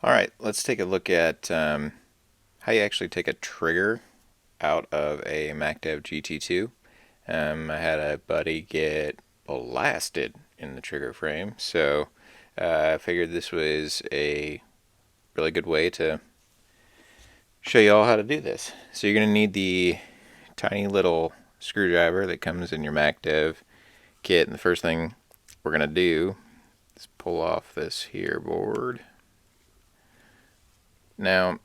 Alright, let's take a look at how you actually take a trigger out of a MacDev GT2. I had a buddy get blasted in the trigger frame, so I figured this was a really good way to show you all how to do this. So you're going to need the tiny little screwdriver that comes in your MacDev kit, and the first thing we're going to do is pull off this here board. Now,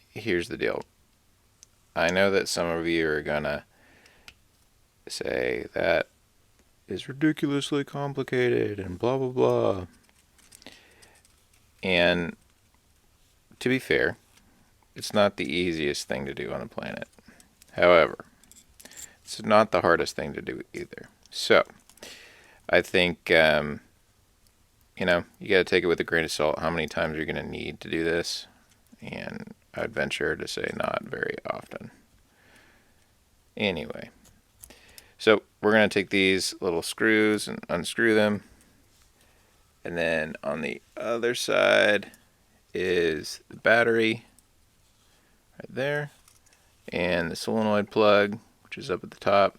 here's the deal. I know that some of you are gonna say that is ridiculously complicated and blah blah blah. And to be fair, it's not the easiest thing to do on the planet. However, it's not the hardest thing to do either. So, I think, you gotta take it with a grain of salt how many times you're gonna need to do this. And I'd venture to say not very often. Anyway, so we're going to take these little screws and unscrew them. And then on the other side is the battery right there. And the solenoid plug, which is up at the top.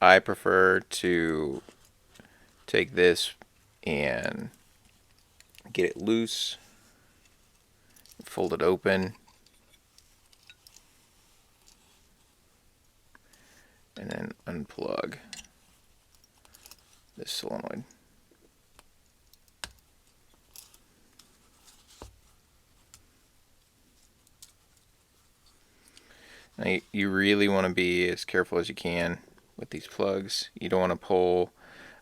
I prefer to take this and get it loose, fold it open, and then unplug this solenoid. Now you really want to be as careful as you can with these plugs. You don't want to pull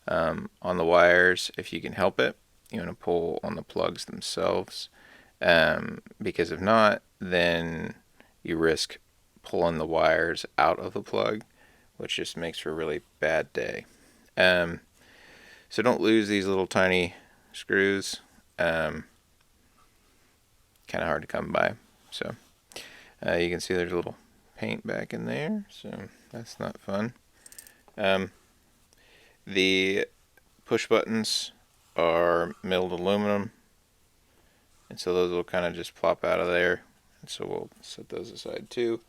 on the wires if you can help it. You want to pull on the plugs themselves, because if not, then you risk pulling the wires out of the plug, which just makes for a really bad day. So don't lose these little tiny screws. Kind of hard to come by. So you can see there's a little paint back in there, so that's not fun. The push buttons are milled aluminum, and so those will kind of just plop out of there, and so we'll set those aside too.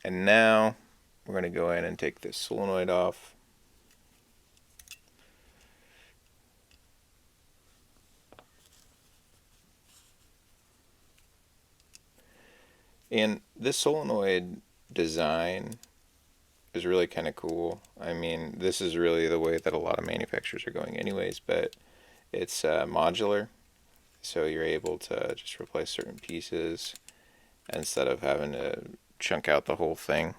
And now we're going to go in and take this solenoid off. And this solenoid design is really kind of cool. I mean, this is really the way that a lot of manufacturers are going anyways, but it's modular, so you're able to just replace certain pieces instead of having to chunk out the whole thing.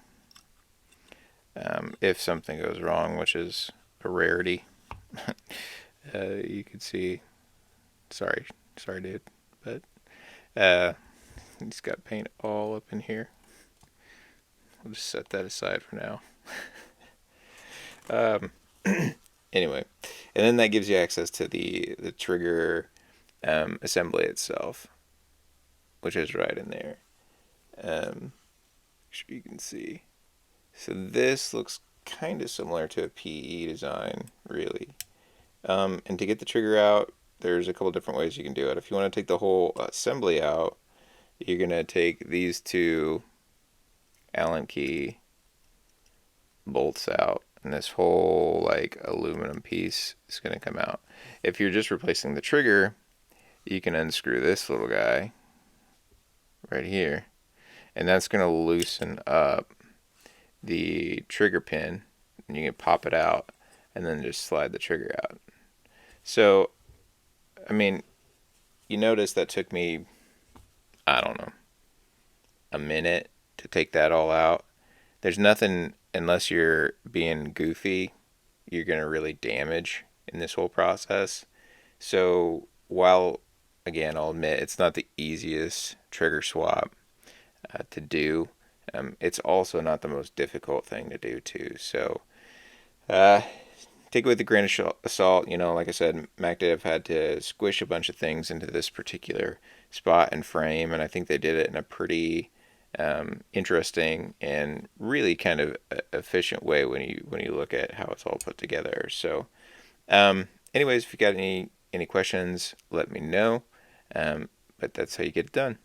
If something goes wrong, which is a rarity, you could see, sorry dude, but he's got paint all up in here. We'll just set that aside for now. Anyway, and then that gives you access to the trigger assembly itself, which is right in there. Make sure you can see. So this looks kind of similar to a PE design, really. And to get the trigger out, there's a couple different ways you can do it. If you want to take the whole assembly out, you're going to take these two Allen key bolts out, and this whole like aluminum piece is going to come out. If you're just replacing the trigger, you can unscrew this little guy right here, and that's going to loosen up the trigger pin, and you can pop it out and then just slide the trigger out. So, I mean, you notice that took me, I don't know, a minute to take that all out. There's nothing, unless you're being goofy, you're going to really damage in this whole process. So while, again, I'll admit it's not the easiest trigger swap to do, it's also not the most difficult thing to do too. So take it with a grain of salt. Like I said, MacDev had to squish a bunch of things into this particular spot and frame, and I think they did it in a pretty interesting and really kind of efficient way when you look at how it's all put together. So anyways, if you got any Any questions, let me know. But that's how you get it done.